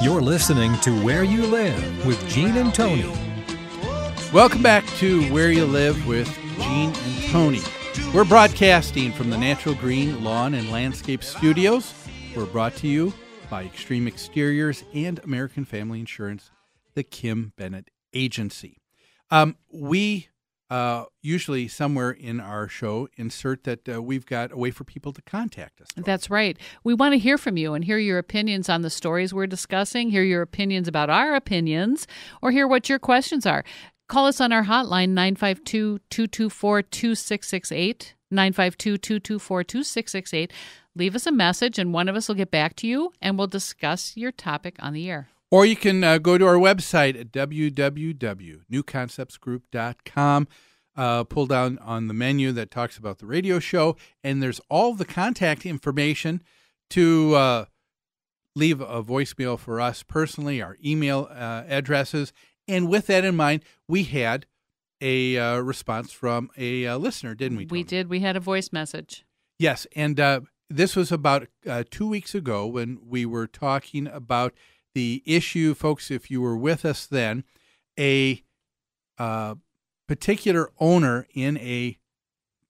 You're listening to Where You Live with Gene and Tony. Welcome back to Where You Live with Gene and Tony. We're broadcasting from the Natural Green Lawn and Landscape Studios. We're brought to you by Extreme Exteriors and American Family Insurance, the Kim Bennett Agency. We usually somewhere in our show insert that we've got a way for people to contact us. That's right. We want to hear from you and hear your opinions on the stories we're discussing, hear your opinions about our opinions, or hear what your questions are. Call us on our hotline, 952-224-2668, 952-224-2668. Leave us a message, and one of us will get back to you, and we'll discuss your topic on the air. Or you can go to our website at www.newconceptsgroup.com. Pull down on the menu that talks about the radio show, and there's all the contact information to leave a voicemail for us personally, our email addresses. And with that in mind, we had a response from a listener, didn't we, Tony? We did. We had a voice message. Yes, and this was about 2 weeks ago when we were talking about the issue. Folks, if you were with us then, a particular owner in a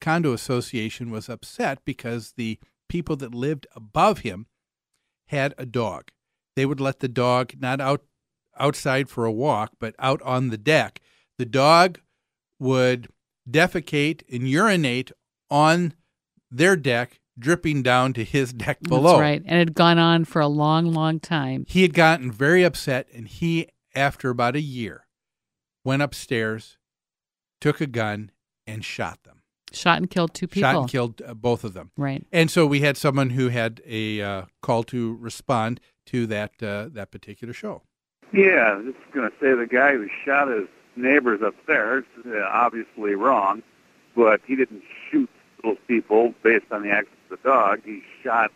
condo association was upset because the people that lived above him had a dog. They would let the dog not outside for a walk, but out on the deck. The dog would defecate and urinate on their deck, dripping down to his deck below. That's right. And it had gone on for a long, long time. He had gotten very upset, and he, after about a year, went upstairs, took a gun, and shot them. Shot and killed two people. Shot and killed both of them. Right. And so we had someone who had a call to respond to that particular show. Yeah, I was just going to say the guy who shot his neighbors upstairs, obviously wrong, but he didn't shoot those people based on the actions of the dog. He shot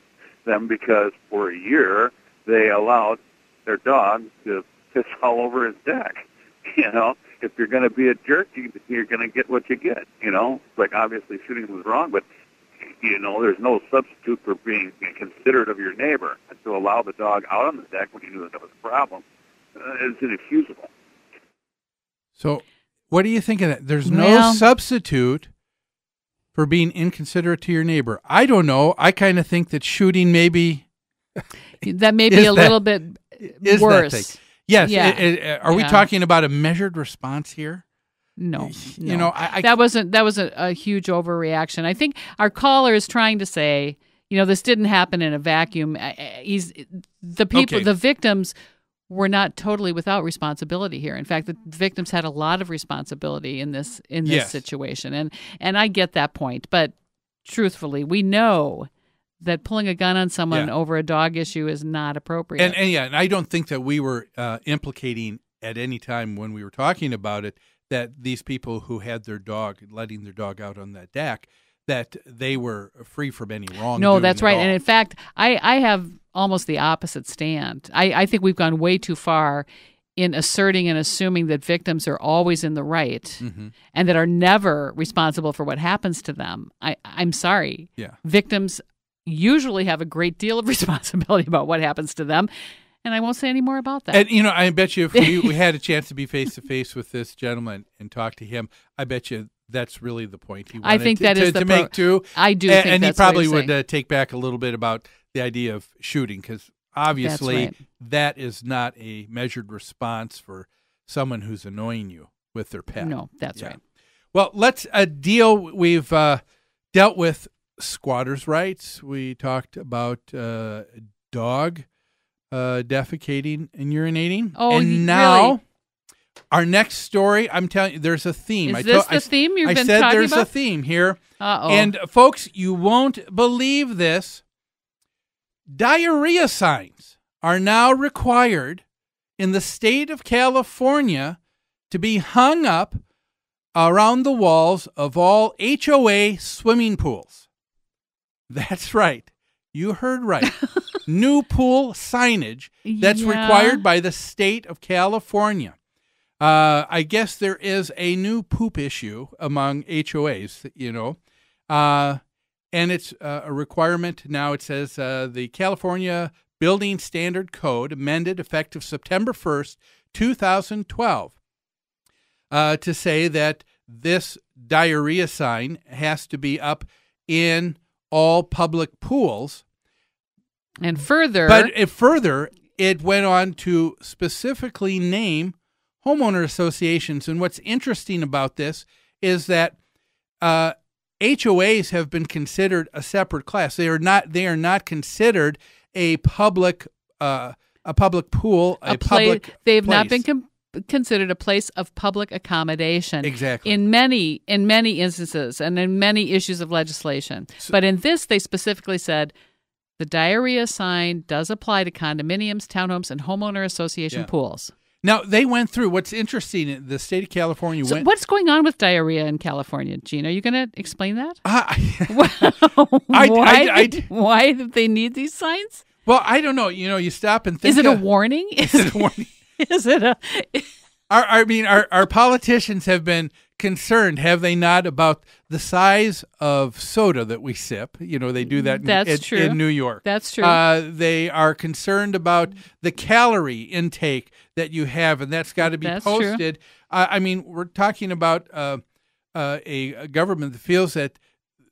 them because for a year they allowed their dog to piss all over his deck. You know, if you're going to be a jerk, you're going to get what you get. You know, like obviously shooting was wrong, but you know, there's no substitute for being considerate of your neighbor. And to allow the dog out on the deck when you knew that there was a problem is inexcusable. So, what do you think of that? There's no substitute for being inconsiderate to your neighbor. I don't know. I kind of think that shooting maybe that may be a little bit worse. Yes. Yeah. Are we talking about a measured response here? No. You know, that was a huge overreaction. I think our caller is trying to say, you know, this didn't happen in a vacuum. The victims were not totally without responsibility here. In fact, the victims had a lot of responsibility in this situation. And I get that point, but truthfully, we know that pulling a gun on someone over a dog issue is not appropriate. And I don't think that we were implicating at any time when we were talking about it that these people who had their dog, letting their dog out on that deck, that they were free from any wrongdoing. No, that's right. And in fact, I have almost the opposite stand. I think we've gone way too far in asserting and assuming that victims are always in the right and that are never responsible for what happens to them. I'm sorry. Yeah. Victims usually have a great deal of responsibility about what happens to them. And I won't say any more about that. And, you know, I bet you if we had a chance to be face-to-face with this gentleman and talk to him, I bet you that's really the point he wanted to make, too. I do think and that's he probably what would take back a little bit about the idea of shooting, because obviously that is not a measured response for someone who's annoying you with their pet. No, that's right. Well, let's deal. We've dealt with squatters' rights. We talked about dog defecating and urinating. Oh, and now really? Our next story, I'm telling you, there's a theme. Is this the theme you've been talking about? I said there's a theme here. Uh-oh. And folks, you won't believe this. Diarrhea signs are now required in the state of California to be hung up around the walls of all HOA swimming pools. That's right. You heard right. New pool signage that's required by the state of California. I guess there is a new poop issue among HOAs, you know, and it's a requirement now. It says the California Building Standard Code, amended effective September 1st, 2012, to say that this diarrhea sign has to be up in all public pools. And further... But it went on to specifically name homeowner associations. And what's interesting about this is that HOAs have been considered a separate class. They are not considered a public pool, a public They've place. not been considered a place of public accommodation. Exactly. In many instances and in many issues of legislation. But in this, they specifically said the diarrhea sign does apply to condominiums, townhomes, and homeowner association pools. Now, they went through, what's interesting, the state of California went... What's going on with diarrhea in California, Gene? Are you going to explain that? Why do they need these signs? Well, I don't know. You stop and think... Is it a warning? Is it a warning? Is it a... Our politicians have been concerned, have they not, about the size of soda that we sip? They do that in New York. That's true. They are concerned about the calorie intake that you have, and that's got to be posted. We're talking about a government that feels that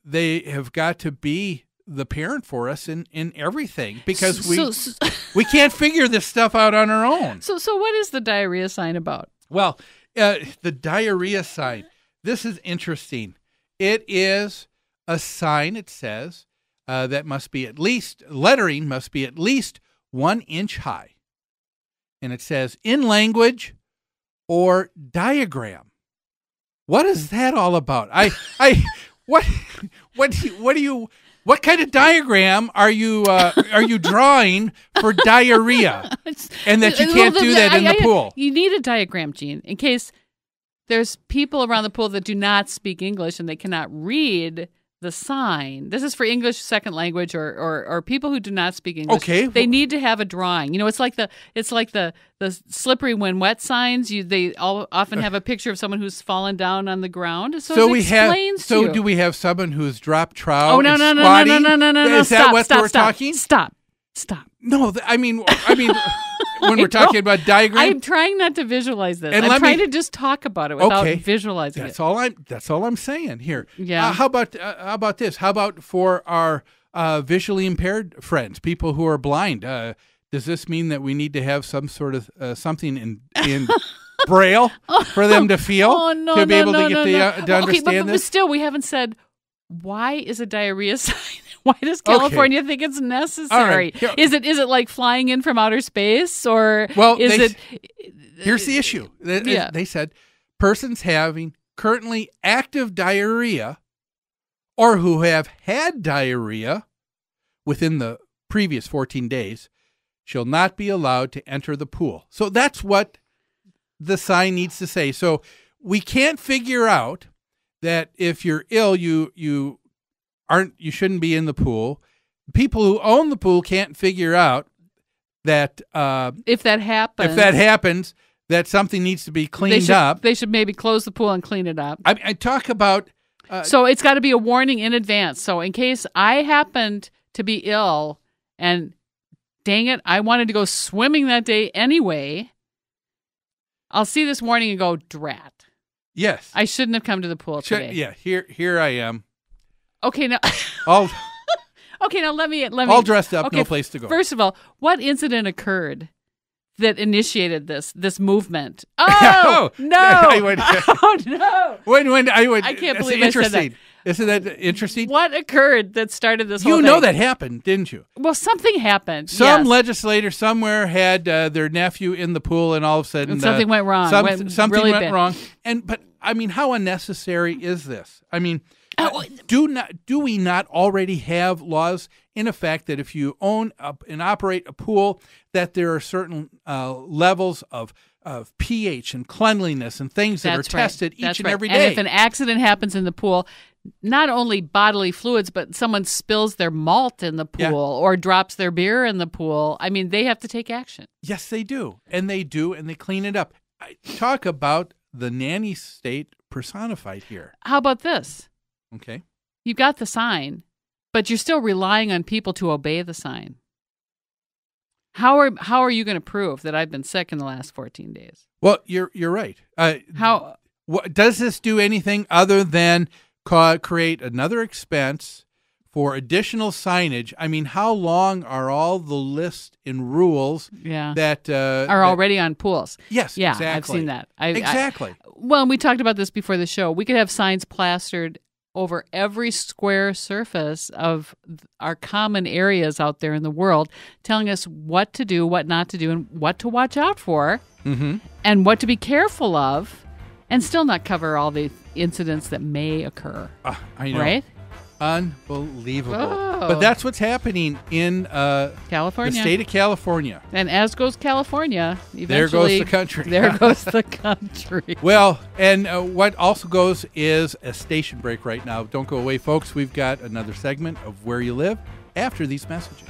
they have got to be the parent for us in everything, because we can't figure this stuff out on our own. So what is the diarrhea sign about? Well, the diarrhea sign, this is interesting. It is a sign, it says, that lettering must be at least 1 inch high. And it says in language or diagram. What is that all about? What kind of diagram are you drawing for diarrhea? And that you can't do that in the pool. You need a diagram, Gene, in case there's people around the pool that do not speak English and they cannot read the sign. This is for English second language or people who do not speak English. Okay. They need to have a drawing. It's like the slippery when wet signs. They all often have a picture of someone who's fallen down on the ground. So do we have someone who's dropped trowel? Oh no. Is that what we're talking? Stop. No, when we're talking about diagram, I'm trying not to visualize this. I'm trying to just talk about it without visualizing it. That's all I'm saying here. Yeah. How about this? How about for our visually impaired friends, people who are blind? Does this mean that we need to have some sort of something in Braille for them to feel to be able to understand this? But still, we haven't said why is a diarrhea sign. Why does California think it's necessary? Right. Is it like flying in from outer space, or Here's the issue. They said persons having currently active diarrhea or who have had diarrhea within the previous 14 days shall not be allowed to enter the pool. So that's what the sign needs to say. So we can't figure out that if you're ill, you shouldn't be in the pool. People who own the pool can't figure out that if that happens, that something needs to be cleaned up. They should maybe close the pool and clean it up. I talk about so it's got to be a warning in advance. So in case I happened to be ill and dang it, I wanted to go swimming that day anyway, I'll see this warning and go, drat. Yes. I shouldn't have come to the pool today. Yeah, here I am. Okay, now let me all dressed up, no place to go. First of all, what incident occurred that initiated this movement? Oh no! Oh no! I can't believe I said that. Isn't that interesting? What occurred that started this whole thing? You know that happened, didn't you? Well, something happened. Some legislator somewhere had their nephew in the pool, and all of a sudden something went wrong. Something really went bad. wrong. But how unnecessary is this? Do we not already have laws in effect that if you own and operate a pool, that there are certain levels of pH and cleanliness and things that are tested each and every day? And if an accident happens in the pool, not only bodily fluids, but someone spills their malt in the pool or drops their beer in the pool, they have to take action. Yes, they do. And they clean it up. Talk about the nanny state personified here. How about this? Okay. You got the sign, but you're still relying on people to obey the sign. How are you going to prove that I've been sick in the last 14 days? Well, you're right. How does this do anything other than create another expense for additional signage? I mean, how long are all the lists and rules that are already on pools? Yes, yeah, exactly. I've seen that. Exactly. Well, we talked about this before the show. We could have signs plastered over every square surface of our common areas out there in the world, telling us what to do, what not to do, and what to watch out for, and what to be careful of, and still not cover all the incidents that may occur. I know. Right? Unbelievable. Oh. But that's what's happening in California. the state of California. And as goes California, eventually, there goes the country. There goes the country. Well, and what also goes is a station break right now. Don't go away, folks. We've got another segment of Where You Live after these messages.